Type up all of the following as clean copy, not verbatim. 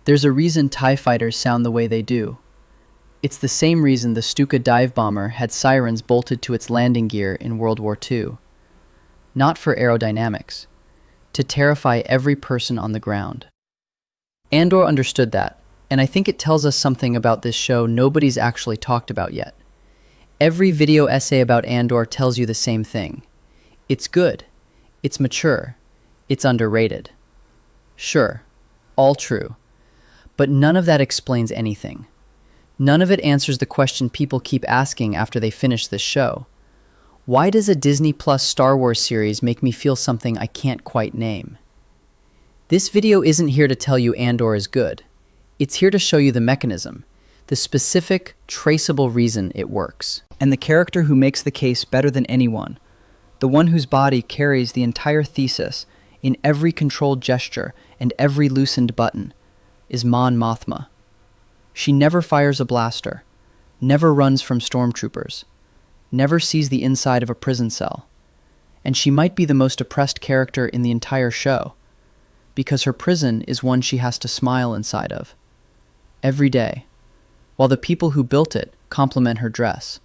There's a reason TIE fighters sound the way they do. It's the same reason the Stuka dive bomber had sirens bolted to its landing gear in World War II. Not for aerodynamics, to terrify every person on the ground. Andor understood that, and I think it tells us something about this show nobody's actually talked about yet. Every video essay about Andor tells you the same thing. It's good, it's mature, it's underrated. Sure, all true. But none of that explains anything. None of it answers the question people keep asking after they finish this show. Why does a Disney Plus Star Wars series make me feel something I can't quite name? This video isn't here to tell you Andor is good. It's here to show you the mechanism, the specific, traceable reason it works. And the character who makes the case better than anyone, the one whose body carries the entire thesis in every controlled gesture and every loosened button, is Mon Mothma. She never fires a blaster, never runs from stormtroopers, never sees the inside of a prison cell. And she might be the most oppressed character in the entire show, because her prison is one she has to smile inside of, every day, while the people who built it compliment her dress.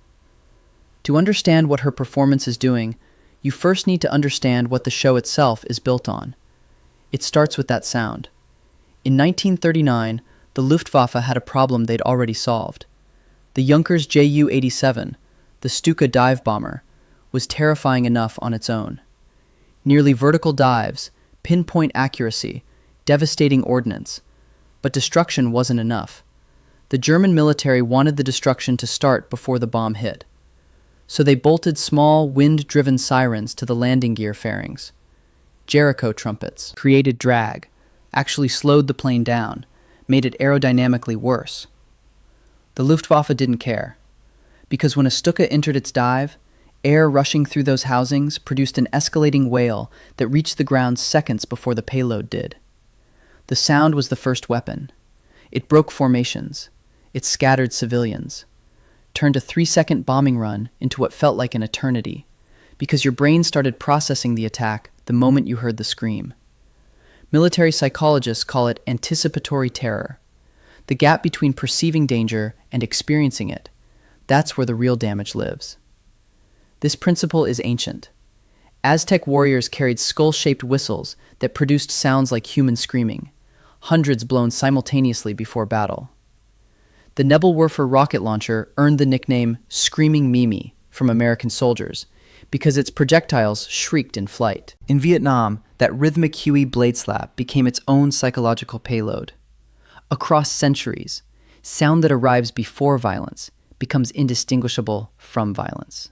To understand what her performance is doing, you first need to understand what the show itself is built on. It starts with that sound. In 1939, the Luftwaffe had a problem they'd already solved. The Junkers Ju-87, the Stuka dive bomber, was terrifying enough on its own. Nearly vertical dives, pinpoint accuracy, devastating ordnance. But destruction wasn't enough. The German military wanted the destruction to start before the bomb hit. So they bolted small, wind-driven sirens to the landing gear fairings. Jericho trumpets created drag, actually slowed the plane down, made it aerodynamically worse. The Luftwaffe didn't care, because when a Stuka entered its dive, air rushing through those housings produced an escalating wail that reached the ground seconds before the payload did. The sound was the first weapon. It broke formations. It scattered civilians. Turned a 3-second bombing run into what felt like an eternity, because your brain started processing the attack the moment you heard the scream. Military psychologists call it anticipatory terror. The gap between perceiving danger and experiencing it. That's where the real damage lives. This principle is ancient. Aztec warriors carried skull-shaped whistles that produced sounds like human screaming, hundreds blown simultaneously before battle. The Nebelwerfer rocket launcher earned the nickname Screaming Mimi from American soldiers because its projectiles shrieked in flight. In Vietnam, that rhythmic Huey blade slap became its own psychological payload. Across centuries, sound that arrives before violence becomes indistinguishable from violence.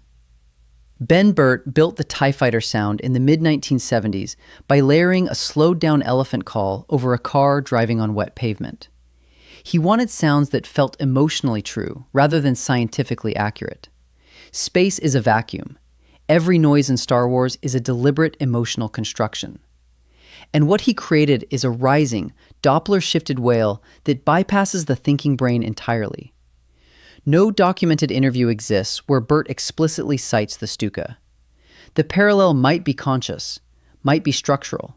Ben Burt built the TIE fighter sound in the mid-1970s by layering a slowed-down elephant call over a car driving on wet pavement. He wanted sounds that felt emotionally true rather than scientifically accurate. Space is a vacuum. Every noise in Star Wars is a deliberate emotional construction. And what he created is a rising, Doppler-shifted wail that bypasses the thinking brain entirely. No documented interview exists where Burt explicitly cites the Stuka. The parallel might be conscious, might be structural,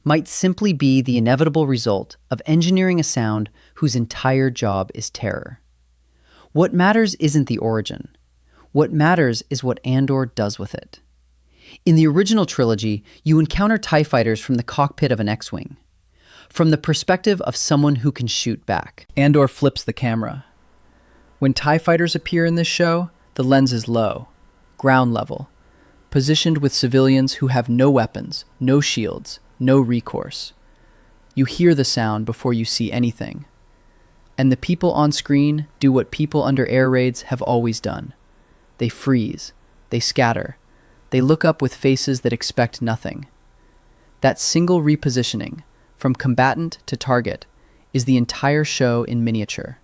might simply be the inevitable result of engineering a sound whose entire job is terror. What matters isn't the origin. What matters is what Andor does with it. In the original trilogy, you encounter TIE fighters from the cockpit of an X-Wing, from the perspective of someone who can shoot back. Andor flips the camera. When TIE fighters appear in this show, the lens is low, ground level, positioned with civilians who have no weapons, no shields, no recourse. You hear the sound before you see anything. And the people on screen do what people under air raids have always done. They freeze, they scatter, they look up with faces that expect nothing. That single repositioning, from combatant to target, is the entire show in miniature.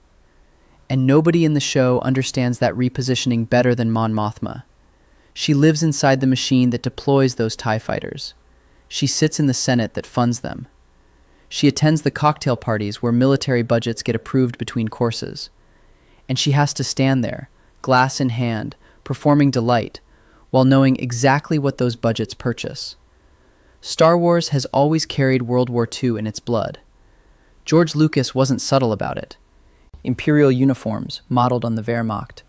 And nobody in the show understands that repositioning better than Mon Mothma. She lives inside the machine that deploys those TIE fighters. She sits in the Senate that funds them. She attends the cocktail parties where military budgets get approved between courses. And she has to stand there, glass in hand, performing delight, while knowing exactly what those budgets purchase. Star Wars has always carried World War II in its blood. George Lucas wasn't subtle about it. Imperial uniforms modeled on the Wehrmacht.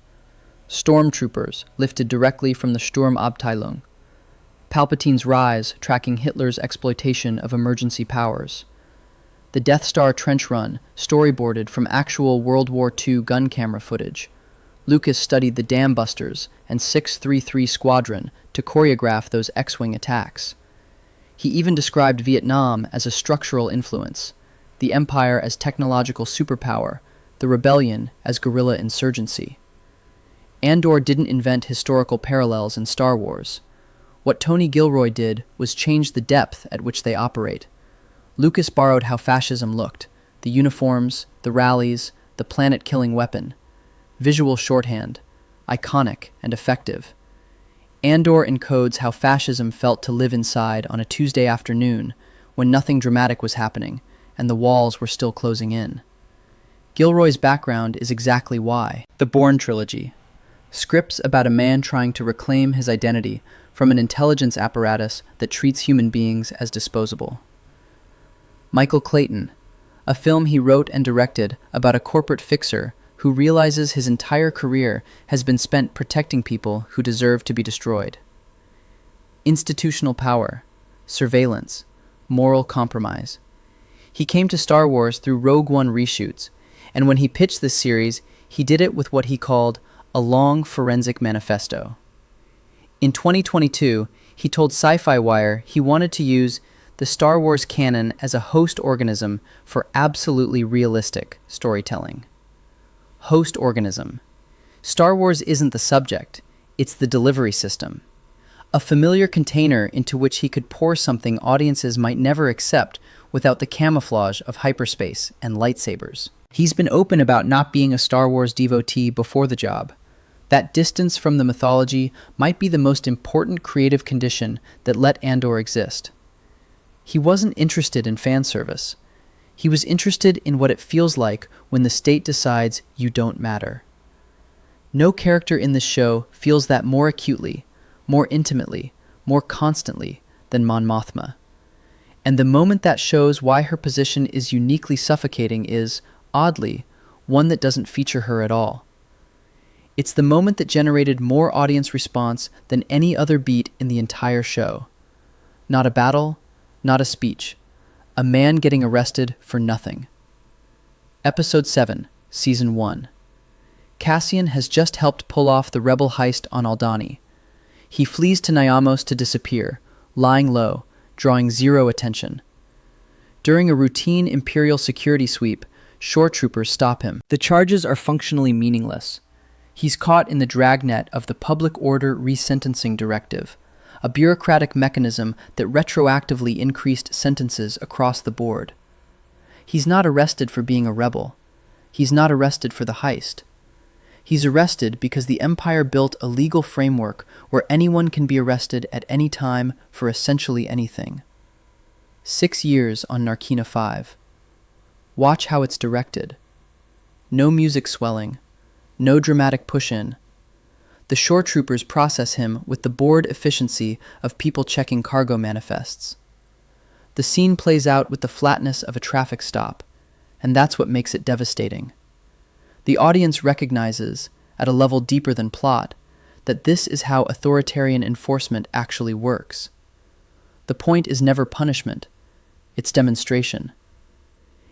Stormtroopers lifted directly from the Sturmabteilung. Palpatine's rise tracking Hitler's exploitation of emergency powers. The Death Star trench run storyboarded from actual World War II gun camera footage. Lucas studied the Dam Busters and 633 Squadron to choreograph those X-Wing attacks. He even described Vietnam as a structural influence, the Empire as technological superpower, the rebellion as guerrilla insurgency. Andor didn't invent historical parallels in Star Wars. What Tony Gilroy did was change the depth at which they operate. Lucas borrowed how fascism looked, the uniforms, the rallies, the planet-killing weapon. Visual shorthand, iconic and effective. Andor encodes how fascism felt to live inside on a Tuesday afternoon when nothing dramatic was happening and the walls were still closing in. Gilroy's background is exactly why. The Bourne Trilogy. Scripts about a man trying to reclaim his identity from an intelligence apparatus that treats human beings as disposable. Michael Clayton, a film he wrote and directed about a corporate fixer who realizes his entire career has been spent protecting people who deserve to be destroyed. Institutional power, surveillance, moral compromise. He came to Star Wars through Rogue One reshoots, and when he pitched this series, he did it with what he called a long forensic manifesto. In 2022, he told Sci-Fi Wire he wanted to use the Star Wars canon as a host organism for absolutely realistic storytelling. Host organism. Star Wars isn't the subject, it's the delivery system. A familiar container into which he could pour something audiences might never accept without the camouflage of hyperspace and lightsabers. He's been open about not being a Star Wars devotee before the job. That distance from the mythology might be the most important creative condition that let Andor exist. He wasn't interested in fan service. He was interested in what it feels like when the state decides you don't matter. No character in this show feels that more acutely, more intimately, more constantly than Mon Mothma. And the moment that shows why her position is uniquely suffocating is, oddly, one that doesn't feature her at all. It's the moment that generated more audience response than any other beat in the entire show. Not a battle, not a speech. A man getting arrested for nothing. Episode 7, Season 1. Cassian has just helped pull off the rebel heist on Aldhani. He flees to Nyamos to disappear, lying low, drawing zero attention. During a routine Imperial security sweep, shore troopers stop him. The charges are functionally meaningless. He's caught in the dragnet of the Public Order Resentencing Directive, a bureaucratic mechanism that retroactively increased sentences across the board. He's not arrested for being a rebel. He's not arrested for the heist. He's arrested because the Empire built a legal framework where anyone can be arrested at any time for essentially anything. 6 years on Narkina 5. Watch how it's directed. No music swelling. No dramatic push-in. The shore troopers process him with the bored efficiency of people checking cargo manifests. The scene plays out with the flatness of a traffic stop, and that's what makes it devastating. The audience recognizes, at a level deeper than plot, that this is how authoritarian enforcement actually works. The point is never punishment, it's demonstration.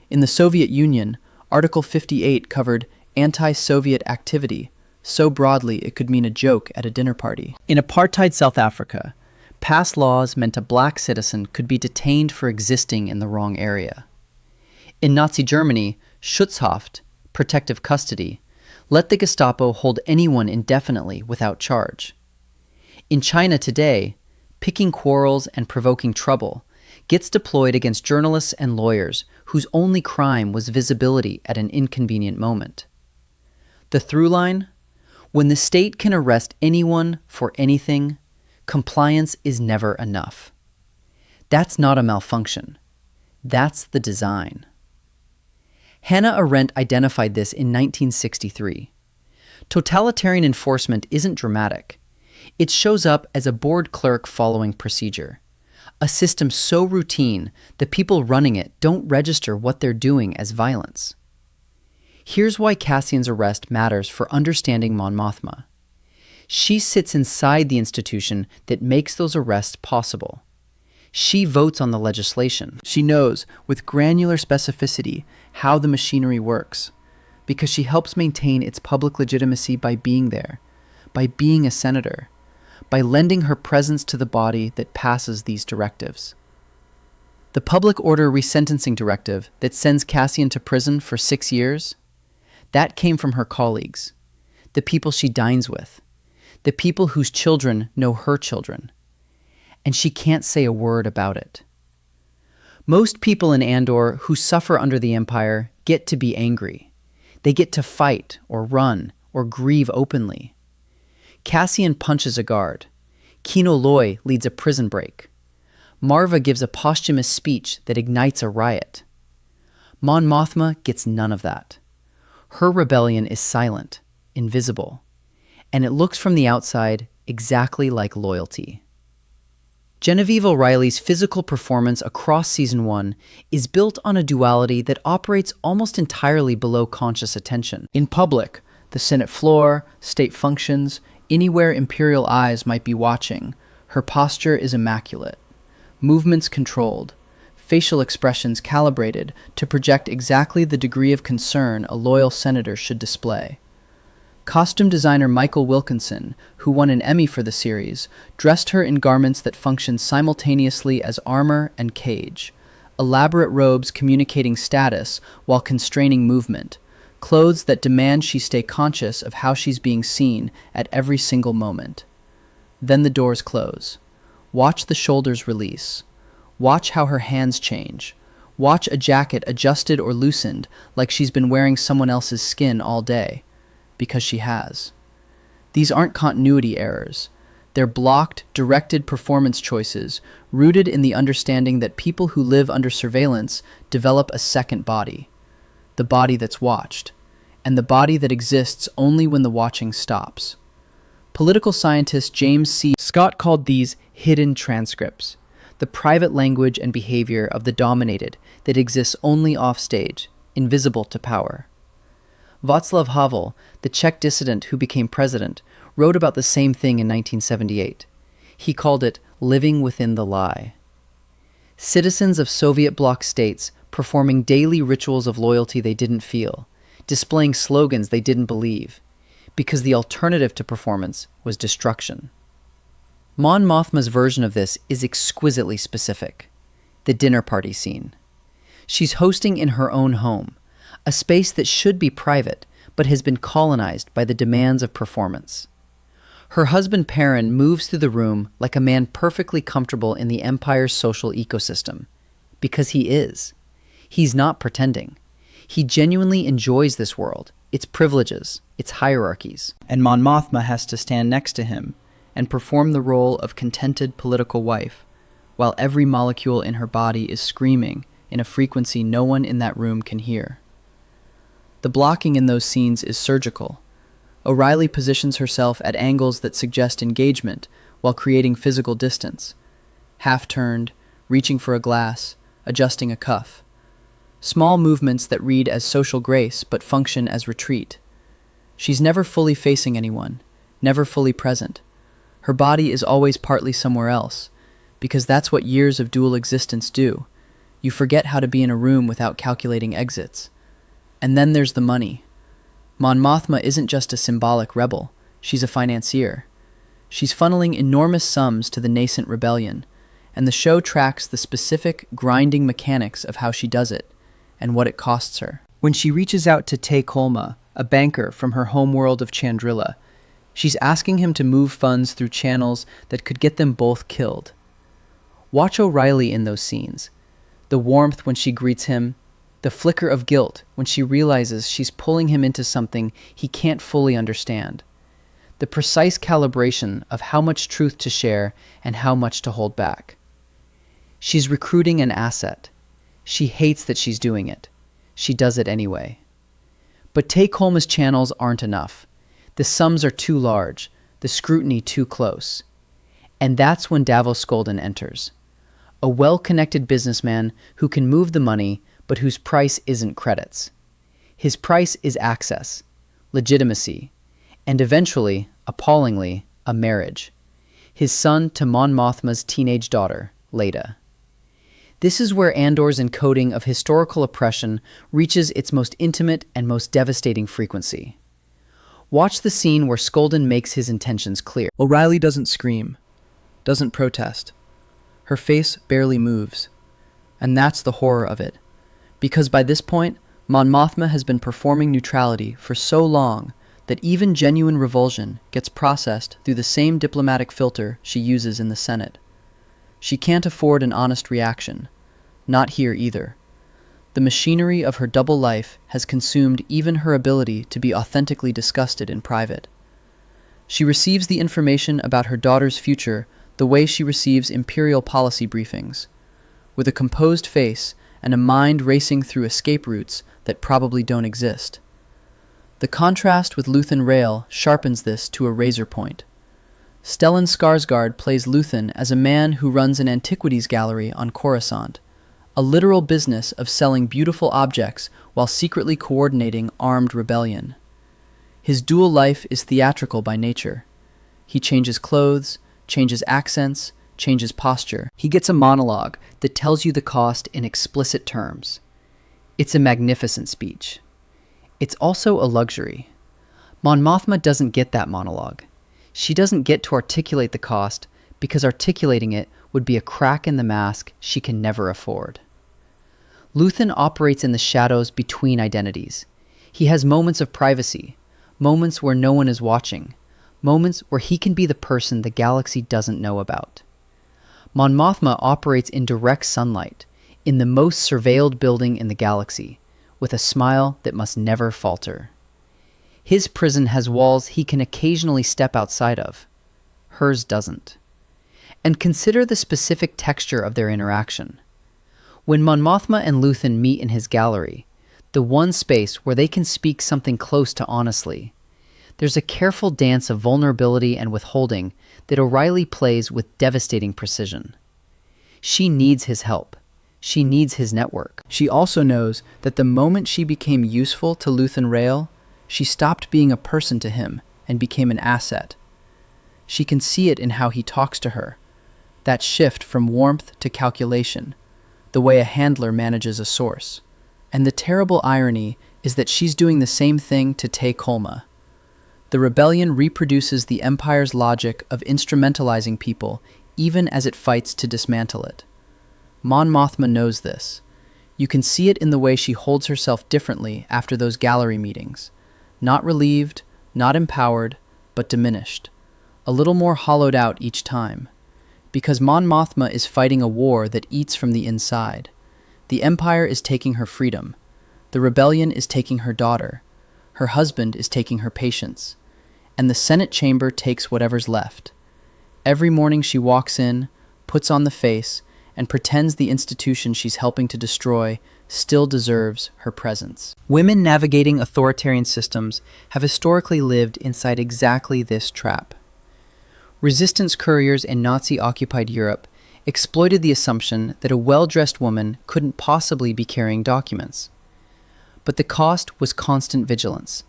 In the Soviet Union, Article 58 covered anti-Soviet activity, so broadly it could mean a joke at a dinner party. In apartheid South Africa, past laws meant a black citizen could be detained for existing in the wrong area. In Nazi Germany, Schutzhaft, protective custody, let the Gestapo hold anyone indefinitely without charge. In China today, picking quarrels and provoking trouble gets deployed against journalists and lawyers whose only crime was visibility at an inconvenient moment. The through line? When the state can arrest anyone for anything, compliance is never enough. That's not a malfunction. That's the design. Hannah Arendt identified this in 1963. Totalitarian enforcement isn't dramatic. It shows up as a bored clerk following procedure, A system so routine, the people running it don't register what they're doing as violence. Here's why Cassian's arrest matters for understanding Mon Mothma. She sits inside the institution that makes those arrests possible. She votes on the legislation. She knows, with granular specificity, how the machinery works, because she helps maintain its public legitimacy by being there, by being a senator, by lending her presence to the body that passes these directives. The Public Order Resentencing Directive that sends Cassian to prison for 6 years, that came from her colleagues, the people she dines with, the people whose children know her children, and she can't say a word about it. Most people in Andor who suffer under the Empire get to be angry. They get to fight or run or grieve openly. Cassian punches a guard. Kino Loy leads a prison break. Marva gives a posthumous speech that ignites a riot. Mon Mothma gets none of that. Her rebellion is silent, invisible, and it looks from the outside exactly like loyalty. Genevieve O'Reilly's physical performance across Season 1 is built on a duality that operates almost entirely below conscious attention. In public, the Senate floor, state functions, anywhere Imperial eyes might be watching, her posture is immaculate. Movements controlled, facial expressions calibrated to project exactly the degree of concern a loyal senator should display. Costume designer Michael Wilkinson, who won an Emmy for the series, dressed her in garments that function simultaneously as armor and cage, elaborate robes communicating status while constraining movement, clothes that demand she stay conscious of how she's being seen at every single moment. Then the doors close. Watch the shoulders release. Watch how her hands change. Watch a jacket adjusted or loosened like she's been wearing someone else's skin all day, because she has. These aren't continuity errors. They're blocked, directed performance choices rooted in the understanding that people who live under surveillance develop a second body, the body that's watched, and the body that exists only when the watching stops. Political scientist James C. Scott called these hidden transcripts, the private language and behavior of the dominated that exists only offstage, invisible to power. Václav Havel, the Czech dissident who became president, wrote about the same thing in 1978. He called it living within the lie. Citizens of Soviet bloc states performing daily rituals of loyalty they didn't feel, displaying slogans they didn't believe, because the alternative to performance was destruction. Mon Mothma's version of this is exquisitely specific. The dinner party scene. She's hosting in her own home, a space that should be private, but has been colonized by the demands of performance. Her husband Perrin moves through the room like a man perfectly comfortable in the Empire's social ecosystem. Because he is. He's not pretending. He genuinely enjoys this world, its privileges, its hierarchies. And Mon Mothma has to stand next to him and perform the role of contented political wife, while every molecule in her body is screaming in a frequency no one in that room can hear. The blocking in those scenes is surgical. O'Reilly positions herself at angles that suggest engagement while creating physical distance. Half-turned, reaching for a glass, adjusting a cuff. Small movements that read as social grace but function as retreat. She's never fully facing anyone, never fully present. Her body is always partly somewhere else, because that's what years of dual existence do. You forget how to be in a room without calculating exits. And then there's the money. Mon Mothma isn't just a symbolic rebel, she's a financier. She's funneling enormous sums to the nascent rebellion, and the show tracks the specific, grinding mechanics of how she does it, and what it costs her. When she reaches out to Tay Kolma, a banker from her homeworld of Chandrila, she's asking him to move funds through channels that could get them both killed. Watch O'Reilly in those scenes. The warmth when she greets him, the flicker of guilt when she realizes she's pulling him into something he can't fully understand. The precise calibration of how much truth to share and how much to hold back. She's recruiting an asset. She hates that she's doing it. She does it anyway. But Tay Kolma's channels aren't enough. The sums are too large, the scrutiny too close. And that's when Davos Skolden enters. a well-connected businessman who can move the money but whose price isn't credits. His price is access, legitimacy, and eventually, appallingly, a marriage. His son to Mon Mothma's teenage daughter, Leda. This is where Andor's encoding of historical oppression reaches its most intimate and most devastating frequency. Watch the scene where Skolden makes his intentions clear. O'Reilly doesn't scream, doesn't protest. Her face barely moves. And that's the horror of it. Because by this point, Mon Mothma has been performing neutrality for so long that even genuine revulsion gets processed through the same diplomatic filter she uses in the Senate. She can't afford an honest reaction. Not here either. The machinery of her double life has consumed even her ability to be authentically disgusted in private. She receives the information about her daughter's future the way she receives imperial policy briefings, with a composed face and a mind racing through escape routes that probably don't exist. The contrast with Luthen Rael sharpens this to a razor point. Stellan Skarsgård plays Luthen as a man who runs an antiquities gallery on Coruscant, a literal business of selling beautiful objects while secretly coordinating armed rebellion. His dual life is theatrical by nature. He changes clothes, changes accents, changes posture. He gets a monologue that tells you the cost in explicit terms. It's a magnificent speech. It's also a luxury. Mon Mothma doesn't get that monologue. She doesn't get to articulate the cost because articulating it would be a crack in the mask she can never afford. Luthen operates in the shadows between identities. He has moments of privacy, moments where no one is watching, moments where he can be the person the galaxy doesn't know about. Mon Mothma operates in direct sunlight, in the most surveilled building in the galaxy, with a smile that must never falter. His prison has walls he can occasionally step outside of. Hers doesn't. And consider the specific texture of their interaction. When Mon Mothma and Luthen meet in his gallery, the one space where they can speak something close to honestly, there's a careful dance of vulnerability and withholding that O'Reilly plays with devastating precision. She needs his help. She needs his network. She also knows that the moment she became useful to Luthen Rael, she stopped being a person to him and became an asset. She can see it in how he talks to her, that shift from warmth to calculation, the way a handler manages a source. And the terrible irony is that she's doing the same thing to Te Kolma. The rebellion reproduces the Empire's logic of instrumentalizing people even as it fights to dismantle it. Mon Mothma knows this. You can see it in the way she holds herself differently after those gallery meetings. Not relieved, not empowered, but diminished. A little more hollowed out each time. Because Mon Mothma is fighting a war that eats from the inside. The Empire is taking her freedom. The rebellion is taking her daughter. Her husband is taking her patience. And the Senate chamber takes whatever's left. Every morning she walks in, puts on the face, and pretends the institution she's helping to destroy still deserves her presence. Women navigating authoritarian systems have historically lived inside exactly this trap. Resistance couriers in Nazi-occupied Europe exploited the assumption that a well-dressed woman couldn't possibly be carrying documents. But the cost was constant vigilance,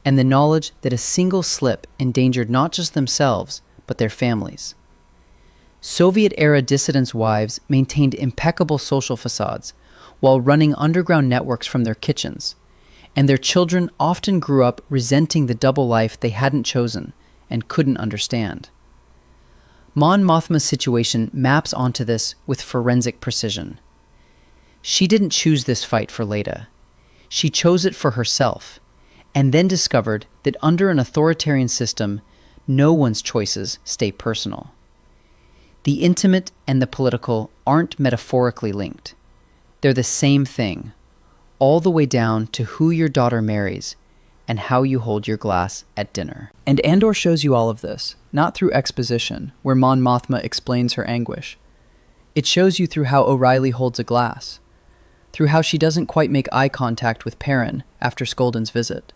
and the knowledge that a single slip endangered not just themselves, but their families. Soviet-era dissidents' wives maintained impeccable social facades while running underground networks from their kitchens, and their children often grew up resenting the double life they hadn't chosen and couldn't understand. Mon Mothma's situation maps onto this with forensic precision. She didn't choose this fight for Leda. She chose it for herself, and then discovered that under an authoritarian system, no one's choices stay personal. The intimate and the political aren't metaphorically linked. They're the same thing, all the way down to who your daughter marries and how you hold your glass at dinner. And Andor shows you all of this, not through exposition, where Mon Mothma explains her anguish. It shows you through how O'Reilly holds a glass, through how she doesn't quite make eye contact with Perrin after Skolden's visit,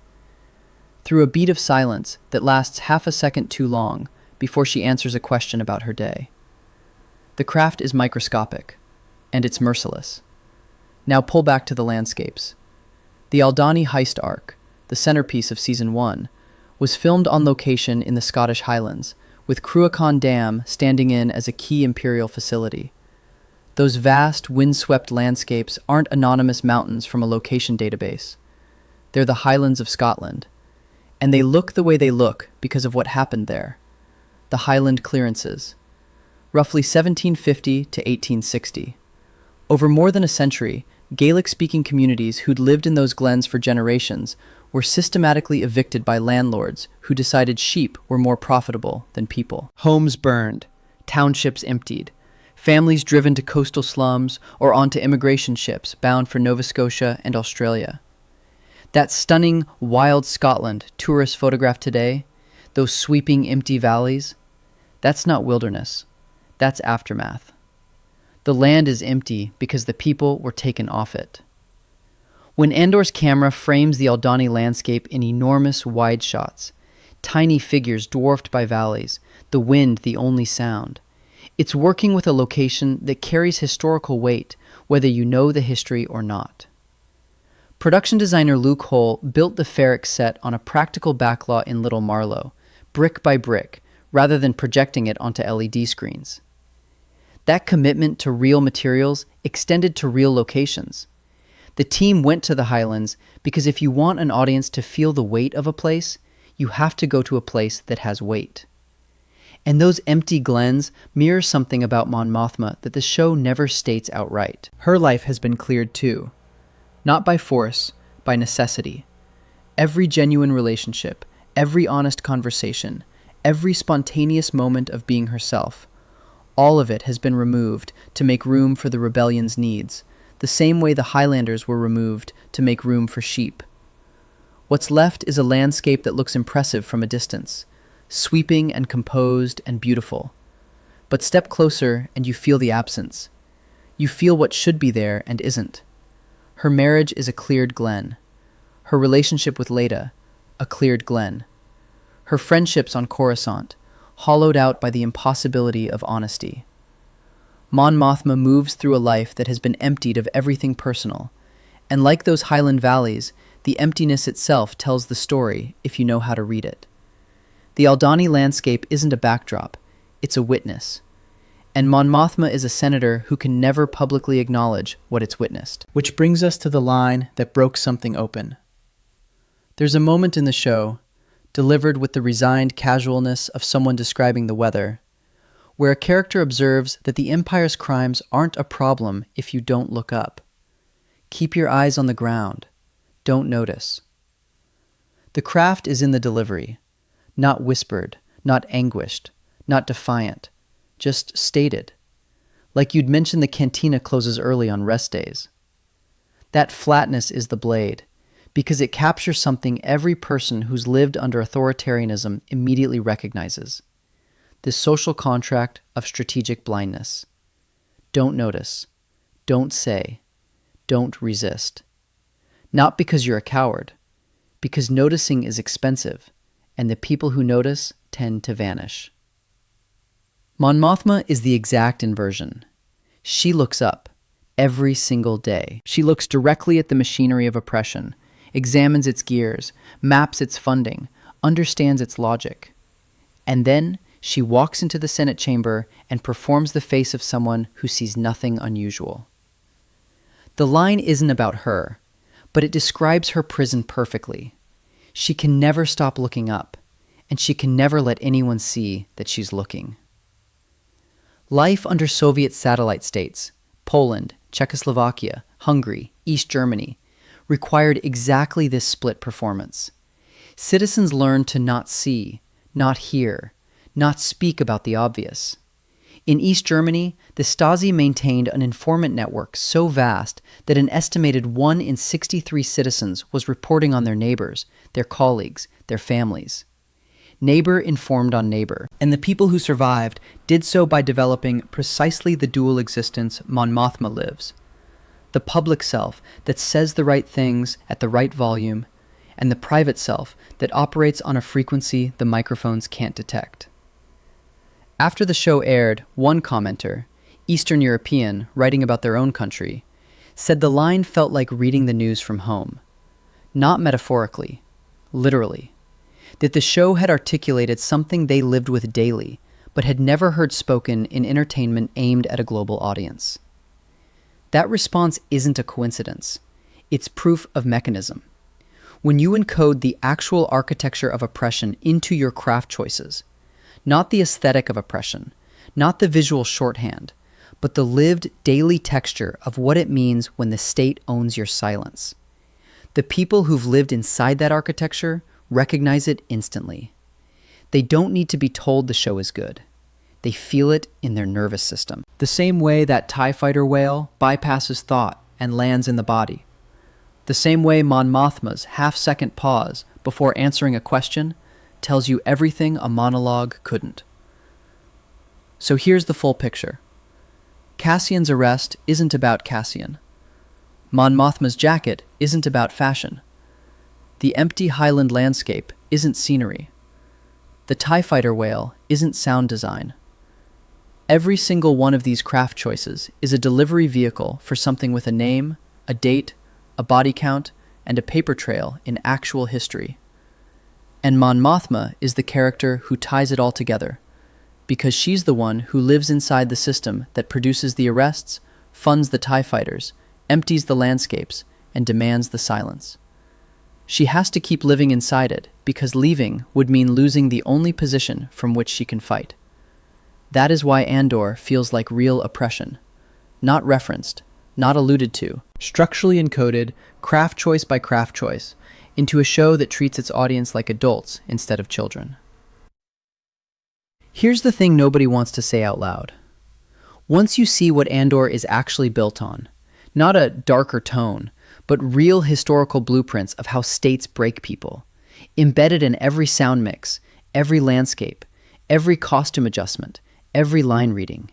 through a beat of silence that lasts half a second too long before she answers a question about her day. The craft is microscopic, and it's merciless. Now pull back to the landscapes. The Aldani heist arc, the centerpiece of Season 1, was filmed on location in the Scottish Highlands, with Cruachan Dam standing in as a key imperial facility. Those vast, windswept landscapes aren't anonymous mountains from a location database. They're the Highlands of Scotland. And they look the way they look because of what happened there. The Highland clearances. Roughly 1750 to 1860. Over more than a century, Gaelic-speaking communities who'd lived in those glens for generations were systematically evicted by landlords who decided sheep were more profitable than people. Homes burned, townships emptied, families driven to coastal slums or onto immigration ships bound for Nova Scotia and Australia. That stunning, wild Scotland tourists photograph today, those sweeping, empty valleys, that's not wilderness. That's aftermath. The land is empty because the people were taken off it. When Andor's camera frames the Aldani landscape in enormous wide shots, tiny figures dwarfed by valleys, the wind the only sound, it's working with a location that carries historical weight, whether you know the history or not. Production designer Luke Hull built the Ferric set on a practical backlot in Little Marlow, brick by brick, rather than projecting it onto LED screens. That commitment to real materials extended to real locations. The team went to the Highlands because if you want an audience to feel the weight of a place, you have to go to a place that has weight. And those empty glens mirror something about Mon Mothma that the show never states outright. Her life has been cleared too. Not by force, by necessity. Every genuine relationship, every honest conversation, every spontaneous moment of being herself, all of it has been removed to make room for the rebellion's needs, the same way the Highlanders were removed to make room for sheep. What's left is a landscape that looks impressive from a distance, sweeping and composed and beautiful. But step closer and you feel the absence. You feel what should be there and isn't. Her marriage is a cleared glen. Her relationship with Leda, a cleared glen. Her friendships on Coruscant, hollowed out by the impossibility of honesty. Mon Mothma moves through a life that has been emptied of everything personal, and like those Highland valleys, the emptiness itself tells the story if you know how to read it. The Aldani landscape isn't a backdrop, it's a witness. And Mon Mothma is a senator who can never publicly acknowledge what it's witnessed. Which brings us to the line that broke something open. There's a moment in the show, delivered with the resigned casualness of someone describing the weather, where a character observes that the Empire's crimes aren't a problem if you don't look up. Keep your eyes on the ground. Don't notice. The craft is in the delivery, not whispered, not anguished, not defiant, just stated, like you'd mention the cantina closes early on rest days. That flatness is the blade, because it captures something every person who's lived under authoritarianism immediately recognizes. This social contract of strategic blindness. Don't notice. Don't say. Don't resist. Not because you're a coward, because noticing is expensive, and the people who notice tend to vanish. Mon Mothma is the exact inversion. She looks up every single day. She looks directly at the machinery of oppression, examines its gears, maps its funding, understands its logic. And then she walks into the Senate chamber and performs the face of someone who sees nothing unusual. The line isn't about her, but it describes her prison perfectly. She can never stop looking up, and she can never let anyone see that she's looking. Life under Soviet satellite states, Poland, Czechoslovakia, Hungary, East Germany, required exactly this split performance. Citizens learned to not see, not hear, not speak about the obvious. In East Germany, the Stasi maintained an informant network so vast that an estimated 1 in 63 citizens was reporting on their neighbors, their colleagues, their families. Neighbor informed on neighbor, and the people who survived did so by developing precisely the dual existence Mon Mothma lives. The public self that says the right things at the right volume, and the private self that operates on a frequency the microphones can't detect. After the show aired, one commenter, Eastern European, writing about their own country, said the line felt like reading the news from home. Not metaphorically, literally. That the show had articulated something they lived with daily, but had never heard spoken in entertainment aimed at a global audience. That response isn't a coincidence. It's proof of mechanism. When you encode the actual architecture of oppression into your craft choices, not the aesthetic of oppression, not the visual shorthand, but the lived daily texture of what it means when the state owns your silence. The people who've lived inside that architecture recognize it instantly. They don't need to be told the show is good. They feel it in their nervous system. The same way that TIE fighter whale bypasses thought and lands in the body. The same way Mon Mothma's half-second pause before answering a question tells you everything a monologue couldn't. So here's the full picture. Cassian's arrest isn't about Cassian. Mon Mothma's jacket isn't about fashion. The empty highland landscape isn't scenery. The TIE fighter whale isn't sound design. Every single one of these craft choices is a delivery vehicle for something with a name, a date, a body count, and a paper trail in actual history. And Mon Mothma is the character who ties it all together, because she's the one who lives inside the system that produces the arrests, funds the TIE fighters, empties the landscapes, and demands the silence. She has to keep living inside it, because leaving would mean losing the only position from which she can fight. That is why Andor feels like real oppression. Not referenced, not alluded to, structurally encoded, craft choice by craft choice, into a show that treats its audience like adults instead of children. Here's the thing nobody wants to say out loud. Once you see what Andor is actually built on, not a darker tone, but real historical blueprints of how states break people, embedded in every sound mix, every landscape, every costume adjustment, every line reading,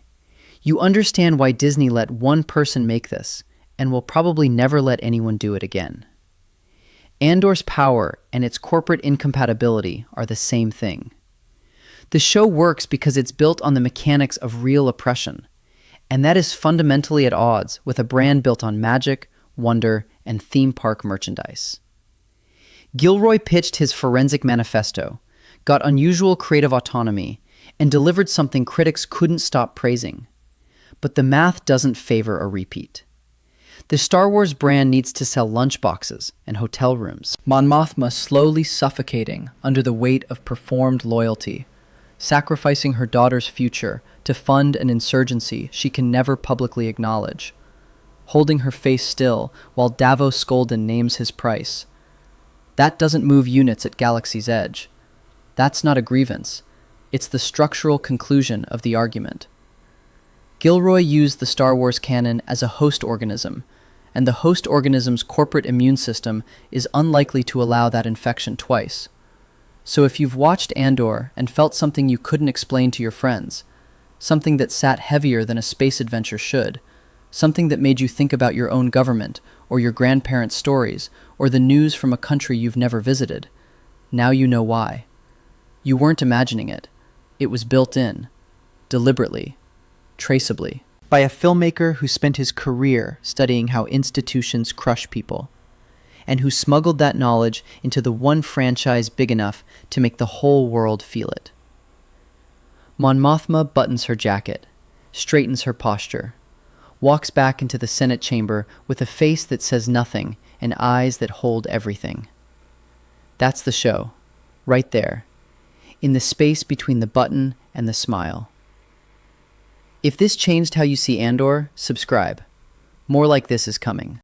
you understand why Disney let one person make this and will probably never let anyone do it again. Andor's power and its corporate incompatibility are the same thing. The show works because it's built on the mechanics of real oppression, and that is fundamentally at odds with a brand built on magic, wonder, and theme park merchandise. Gilroy pitched his forensic manifesto, got unusual creative autonomy, and delivered something critics couldn't stop praising. But the math doesn't favor a repeat. The Star Wars brand needs to sell lunchboxes and hotel rooms. Mon Mothma slowly suffocating under the weight of performed loyalty, sacrificing her daughter's future to fund an insurgency she can never publicly acknowledge, holding her face still while Davos Skolden names his price. That doesn't move units at Galaxy's Edge. That's not a grievance. It's the structural conclusion of the argument. Gilroy used the Star Wars canon as a host organism, and the host organism's corporate immune system is unlikely to allow that infection twice. So if you've watched Andor and felt something you couldn't explain to your friends, something that sat heavier than a space adventure should, something that made you think about your own government, or your grandparents' stories, or the news from a country you've never visited, now you know why. You weren't imagining it. It was built in, deliberately, traceably, by a filmmaker who spent his career studying how institutions crush people, and who smuggled that knowledge into the one franchise big enough to make the whole world feel it. Mon Mothma buttons her jacket, straightens her posture, walks back into the Senate chamber with a face that says nothing and eyes that hold everything. That's the show, right there, in the space between the button and the smile. If this changed how you see Andor, subscribe. More like this is coming.